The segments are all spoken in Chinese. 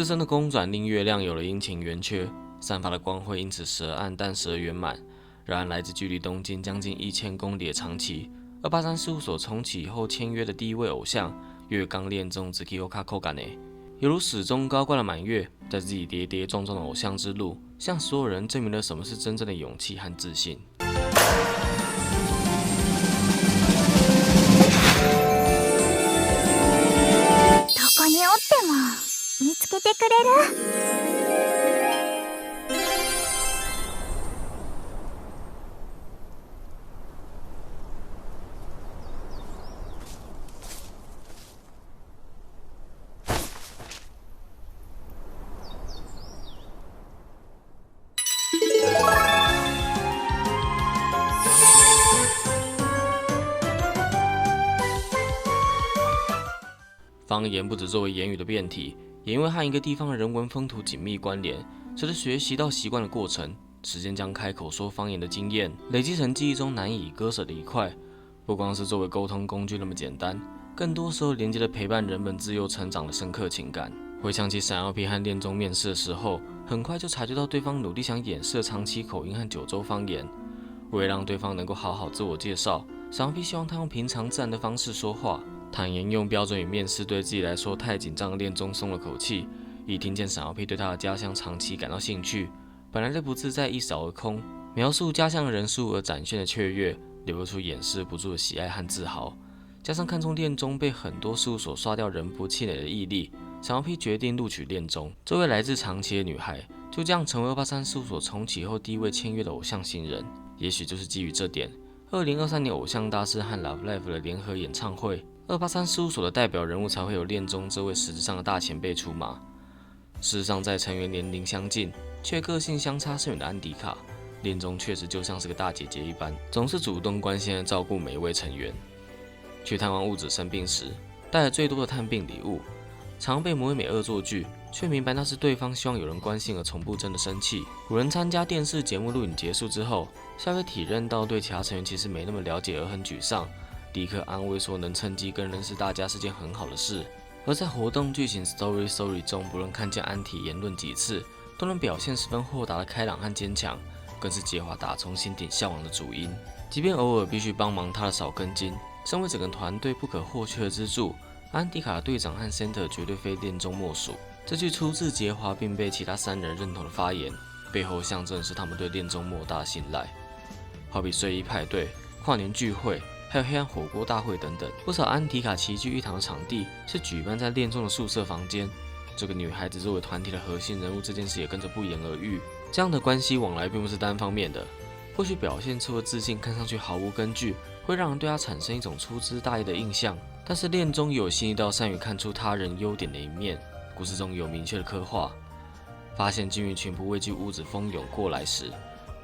自身的公转令月亮有了阴晴圆缺，散发的光辉因此时而暗淡，时而圆满。然而，来自距离东京将近1000公里的长崎283事务所重启后签约的第一位偶像月冈恋中子 Kyoka Kogane， 犹如始终高挂的满月，在自己跌跌撞撞的偶像之路，向所有人证明了什么是真正的勇气和自信。どこにおっても見つけてくれる。方言不只作为言语的变体，也因为和一个地方的人文风土紧密关联，随着学习到习惯的过程，时间将开口说方言的经验累积成记忆中难以割舍的一块。不光是作为沟通工具那么简单，更多时候连接了陪伴人们自由成长的深刻情感。回想起闪耀 P 和恋中面试的时候，很快就察觉到对方努力想掩饰长崎口音和九州方言。为了让对方能够好好自我介绍，闪耀 P 希望他用平常自然的方式说话，坦言用标准语面试对自己来说太紧张的恋中松了口气。一听见闪耀 P 对他的家乡长崎感到兴趣，本来的不自在一扫而空，描述家乡的人数而展现的雀跃，流露出掩饰不住的喜爱和自豪。加上看中恋中被很多事务所刷掉人不气馁的毅力，闪耀 P 决定录取恋中。这位来自长崎的女孩就这样成为283事务所重启后第一位签约的偶像新人。也许就是基于这点，2023年偶像大师和 Love Live 的联合演唱会，283事务所的代表人物才会有恋中这位实质上的大前辈出马。事实上，在成员年龄相近却个性相差甚远的安迪卡，恋中确实就像是个大姐姐一般，总是主动关心和照顾每一位成员。去探望物子生病时，带了最多的探病礼物，常被魔美恶作剧，却明白那是对方希望有人关心而从不真的生气。5人参加电视节目录影结束之后，夏菲体认到对其他成员其实没那么了解而很沮丧，立刻安慰说能趁机更认识大家是件很好的事。而在活动剧情 Story 中，不论看见安体言论几次，都能表现十分豁达的开朗和坚强，更是杰华打从心底向往的主因。即便偶尔必须帮忙他的少根筋，身为整个团队不可或缺的支柱，安迪卡的队长和 Center 绝对非恋中莫属。这句出自杰华并被其他3人认同的发言，背后象征的是他们对恋中莫大的信赖。好比睡衣派对、跨年聚会，还有黑暗火锅大会等等，不少安迪卡齐聚一堂的场地是举办在恋中的宿舍房间。这个女孩子作为团体的核心人物，这件事也跟着不言而喻。这样的关系往来并不是单方面的，或许表现出的自信看上去毫无根据，会让人对她产生一种粗枝大叶的印象。但是恋中有细腻到善于看出他人优点的一面，故事中有明确的刻画。发现金鱼群不畏惧屋子蜂涌过来时，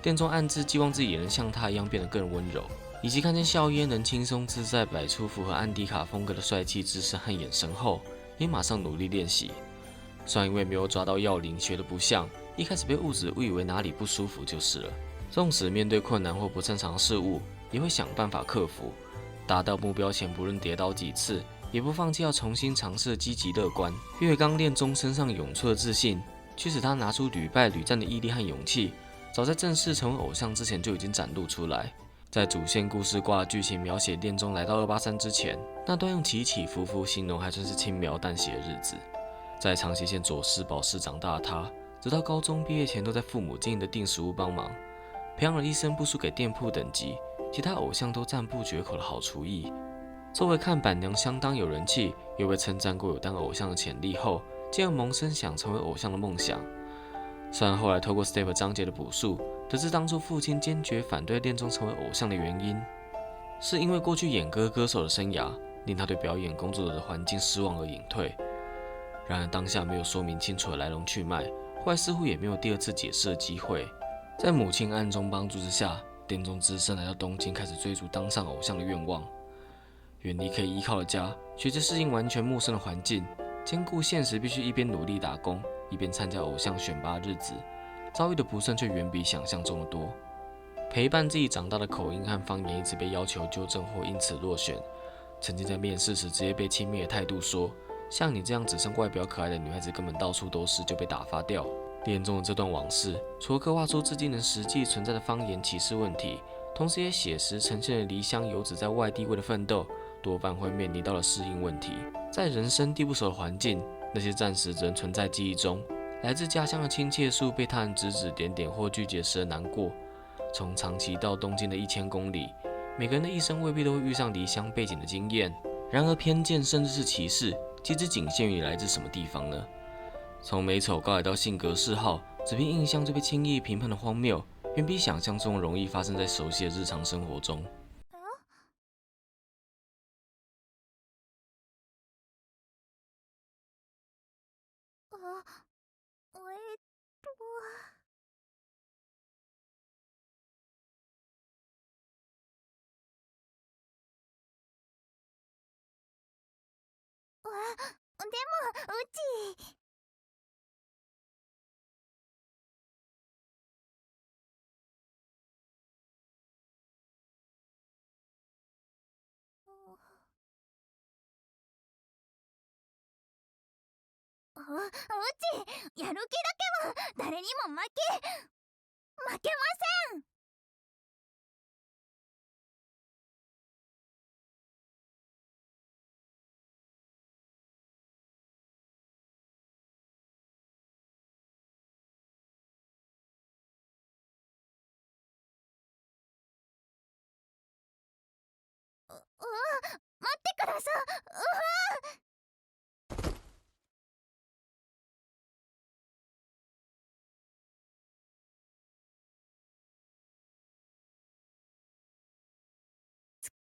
恋中暗自寄望自己也能像他一样变得更温柔，以及看见笑耶能轻松自在摆出符合安迪卡风格的帅气姿势和眼神后，也马上努力练习。虽然因为没有抓到要领，学得不像，一开始被误指误以为哪里不舒服就是了。纵使面对困难或不擅长的事物，也会想办法克服。达到目标前，不论跌倒几次，也不放弃要重新尝试的积极乐观。月冈恋中身上涌出的自信，驱使他拿出屡败屡战的毅力和勇气，早在正式成为偶像之前就已经展露出来。在主线故事挂的剧情描写恋中来到283之前，那段用起起伏伏形容还算是轻描淡写的日子。在长崎县佐世保市长大的他，直到高中毕业前都在父母经营的订食屋帮忙，培养了一身不输给店铺等级其他偶像都赞不绝口的好厨艺。作为看板娘相当有人气，又被称赞过有当偶像的潜力后，进而萌生想成为偶像的梦想。虽然后来透过 Step 章节的补述，得知当初父亲坚决反对恋中成为偶像的原因，是因为过去演歌歌手的生涯令他对表演工作的环境失望而隐退。然而当下没有说明清楚的来龙去脉，后来似乎也没有第二次解释的机会。在母亲暗中帮助之下，恋中只身来到东京，开始追逐当上偶像的愿望。远离可以依靠的家，学着适应完全陌生的环境，兼顾现实必须一边努力打工，一边参加偶像选拔日子，遭遇的不顺却远比想象中的多。陪伴自己长大的口音和方言一直被要求纠正或因此落选。曾经在面试时直接被轻蔑的态度说，像你这样只剩外表可爱的女孩子根本到处都是，就被打发掉。恋中的这段往事，除了刻画出至今能实际存在的方言歧视问题，同时也写实呈现了离乡游子在外地为了奋斗，多半会面临到了适应问题。在人生地不熟的环境，那些暂时只能存在记忆中，来自家乡的亲切处被他人指指点点或拒绝时的难过。从长崎到东京的1000公里，每个人的一生未必都会遇上离乡背景的经验。然而偏见甚至是歧视，其实仅限于你来自什么地方呢？从美丑高矮到性格嗜好，只凭印象就被轻易评判的荒谬，远比想象中容易发生在熟悉的日常生活中。でもうちやる気だけは誰にも負けません。待ってください。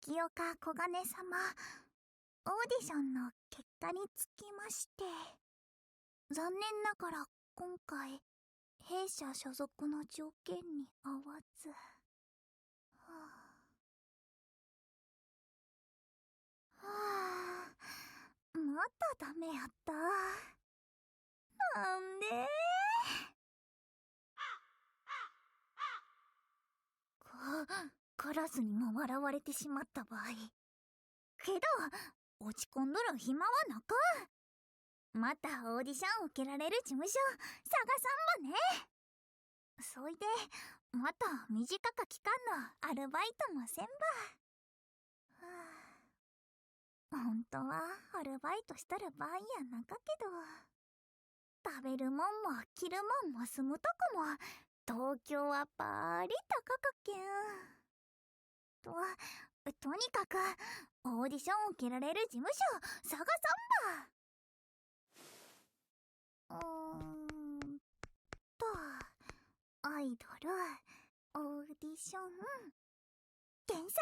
月岡小金様、オーディションの結果につきまして、残念ながら今回弊社所属の条件に合わず、またダメやった。なんでカラスにも笑われてしまった場合。けど、落ち込んどる暇はなか。またオーディション受けられる事務所探さんばね。そいで、また短か期間のアルバイトもせんば。本当はアルバイトしたる場合やなかけど、食べるもんも着るもんも住むとこも東京はバリ高かけん。とにかくオーディション受けられる事務所探さんば。アイドルオーディション検索。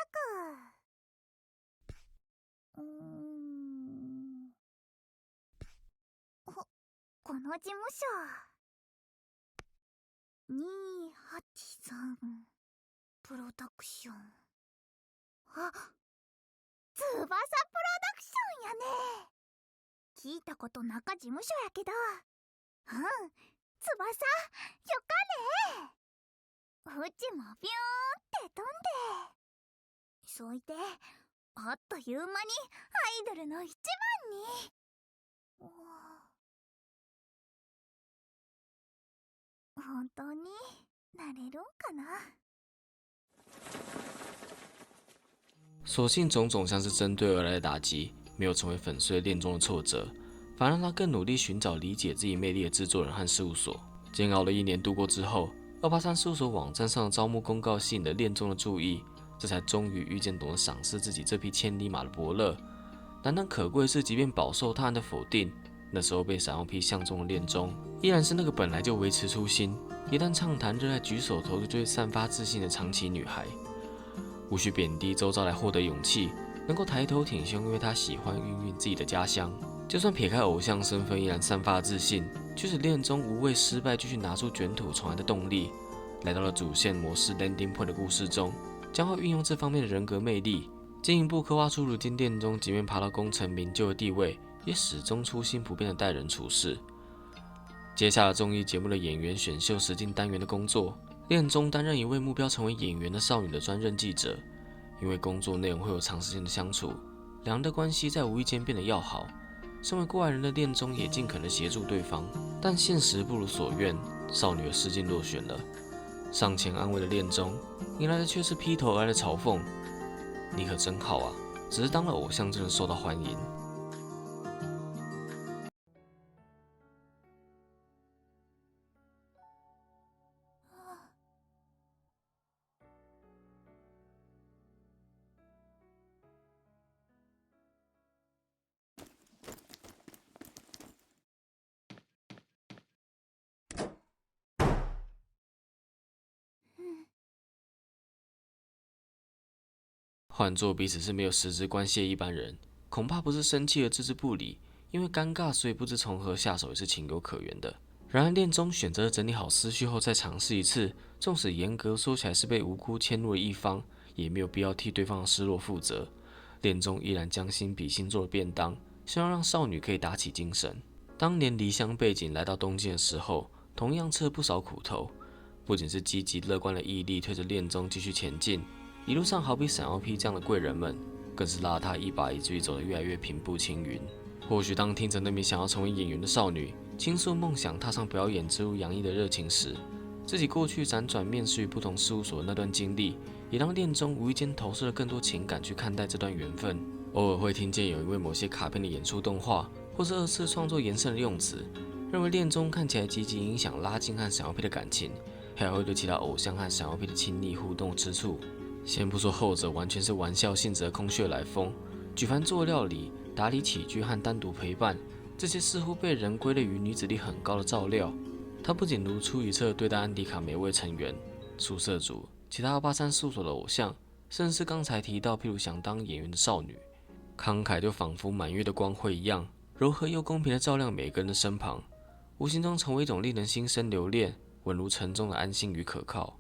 この事務所283プロダクション。翼プロダクションやね。聞いたことなか事務所やけど、翼よかね。うちもビューンって飛んで、そいであっという間にアイドルの一番に。本当になれるんかな。所幸种种像是针对而来的打击，没有成为粉碎恋中的挫折，反而让他更努力寻找理解自己魅力的制作人和事务所。煎熬了1年度过之后，283事务所网站上的招募公告吸引了恋中的注意，这才终于遇见懂得赏识自己这匹千里马的伯乐。难能可贵的是，即便饱受他人的否定，那时候被闪耀批相中的恋中，依然是那个本来就维持初心，一旦畅谈热爱举手投足就会散发自信的长崎女孩。无需贬低周遭来获得勇气，能够抬头挺胸，因为她喜欢孕育自己的家乡。就算撇开偶像身份，依然散发自信，却使恋中无畏失败，继续拿出卷土重来的动力。来到了主线模式 Landing Point 的故事中，将会运用这方面的人格魅力，进一步刻画出如今恋中即便爬到功成名就的地位，也始终初心不变的待人处事。接下了综艺节目的演员选秀实境单元的工作，恋中担任一位目标成为演员的少女的专任记者。因为工作内容会有长时间的相处，两人的关系在无意间变得要好。身为过来人的恋中也尽可能协助对方，但现实不如所愿，少女的试镜落选了。上前安慰的恋中，迎来的却是劈头而来的嘲讽：“你可真好啊，只是当了偶像就能受到欢迎。”换做彼此是没有实质关系的一般人，恐怕不是生气而置之不理，因为尴尬所以不知从何下手也是情有可原的。然而恋中选择了整理好思绪后再尝试一次，纵使严格说起来是被无辜迁入的一方，也没有必要替对方的失落负责。恋中依然将心比心做了便当，希望让少女可以打起精神。当年离乡背井来到东京的时候，同样吃了不少苦头，不仅是积极乐观的毅力推着恋中继续前进，一路上好比闪耀 P 这样的贵人们，更是拉他一把以至于走得越来越平步青云。或许当听着那名想要成为演员的少女倾诉梦想踏上表演之路洋溢的热情时，自己过去辗转面试于不同事务所的那段经历，也让恋中无意间投射了更多情感去看待这段缘分。偶尔会听见有因为某些卡片的演出动画，或是二次创作延伸的用词，认为恋中看起来积极影响拉近和闪耀 P 的感情，还会对其他偶像和闪耀 P 的亲昵互动吃醋。先不说后者完全是玩笑性质的空穴来风，举凡做料理、打理起居和单独陪伴，这些似乎被人归类于女子力很高的照料。他不仅如出一辙对待安迪卡每位成员、宿舍组、其他83事务所的偶像，甚至是刚才提到譬如想当演员的少女，慷慨就仿佛满月的光辉一样，柔和又公平地照亮每个人的身旁，无形中成为一种令人心生留恋、稳如城中的安心与可靠。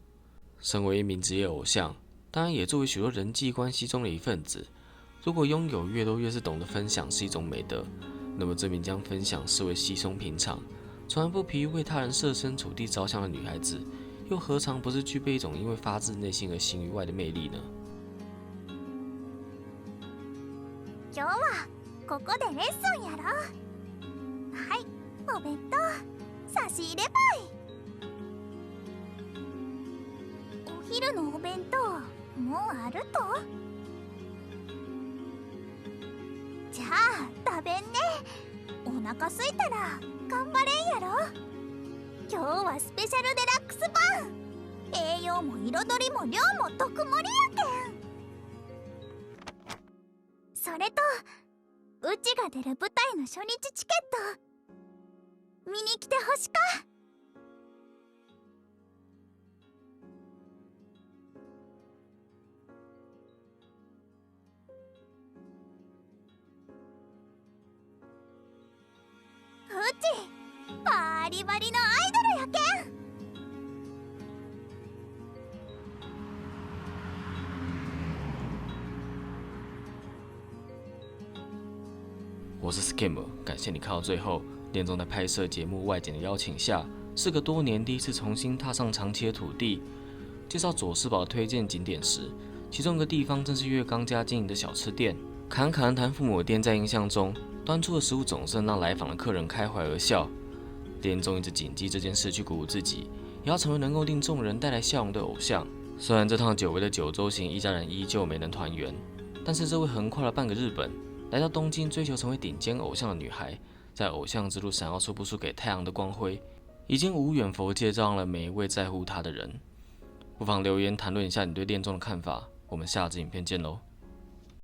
身为一名职业偶像，当然也作为许多人际关系中的一份子，如果拥有越多越是懂得分享是一种美德，那么这名将分享视为稀松平常，从来不疲于为他人设身处地着想的女孩子，又何尝不是具备一种因为发自内心而行于外的魅力呢？今日はここでレッスンやろ。はい、お弁当差し入ればい。お昼のお弁当もうあると。じゃあ食べんね。お腹空いたら頑張れんやろ。今日はスペシャルデラックス版。栄養も彩りも量も特盛りやけん。それとうちが出る舞台の初日チケット見に来てほしか。うちバリバリのアイドルやけん。我是 Skimmer， 感谢你看到最后。恋中在拍摄节目外景的邀请下，事隔多年第一次重新踏上长崎的土地，介绍佐世保推荐景点时，其中一个地方正是月冈家经营的小吃店。侃侃谈父母的店，在印象中端出的食物总是能让来访的客人开怀而笑。恋中一直谨记这件事去鼓舞自己，也要成为能够令众人带来笑容的偶像。虽然这趟久违的九州行一家人依旧没能团圆，但是这位横跨了半个日本，来到东京追求成为顶尖偶像的女孩，在偶像之路闪耀出不输给太阳的光辉，已经无远弗届照亮了每一位在乎她的人。不妨留言谈论一下你对恋中的看法，我们下支影片见喽。